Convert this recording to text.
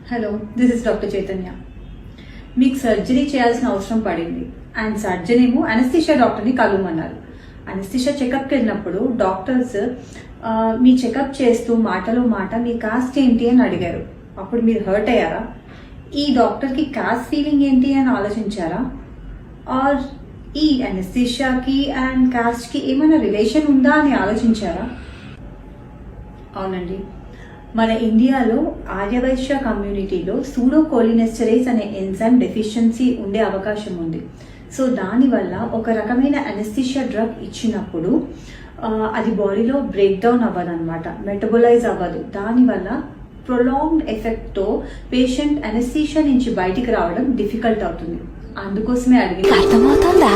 Hello, this is doctor Chaitanya. మీకు surgery చేయాల్సిన అవసరం పడింది అండ్ సర్జన్ ఏమో అనస్థిషియా డాక్టర్ని కలవమన్నారు. అనస్థిషియా చెకప్కి వెళ్ళినప్పుడు డాక్టర్స్ మీ చెకప్ చేస్తూ మాటలో మాట మీ కాస్ట్ ఏంటి అని అడిగారు. అప్పుడు మీరు హర్ట్ అయ్యారా? ఈ డాక్టర్కి కాస్ట్ ఫీలింగ్ ఏంటి అని ఆలోచించారా? ఆర్ ఈ అనస్థిషియాకి అండ్ కాస్ట్కి ఏమైనా రిలేషన్ ఉందా అని ఆలోచించారా? అవునండి, మన ఇండియాలో ఆర్యవైశ్య కమ్యూనిటీలో సూడోకోలినెస్టరేజ్ అనే ఎంజైమ్ డెఫిషియన్సీ ఉండే అవకాశం ఉంది. సో దానివల్ల ఒక రకమైన అనస్థిషియా డ్రగ్ ఇచ్చినప్పుడు అది బాడీలో బ్రేక్ డౌన్ అవ్వదు అనమాట, మెటబలైజ్ అవ్వదు. దానివల్ల ప్రొలాంగ్డ్ ఎఫెక్ట్తో పేషెంట్ అనస్థిషియా నుంచి బయటికి రావడం డిఫికల్ట్ అవుతుంది. అందుకోసమే అడిగింది.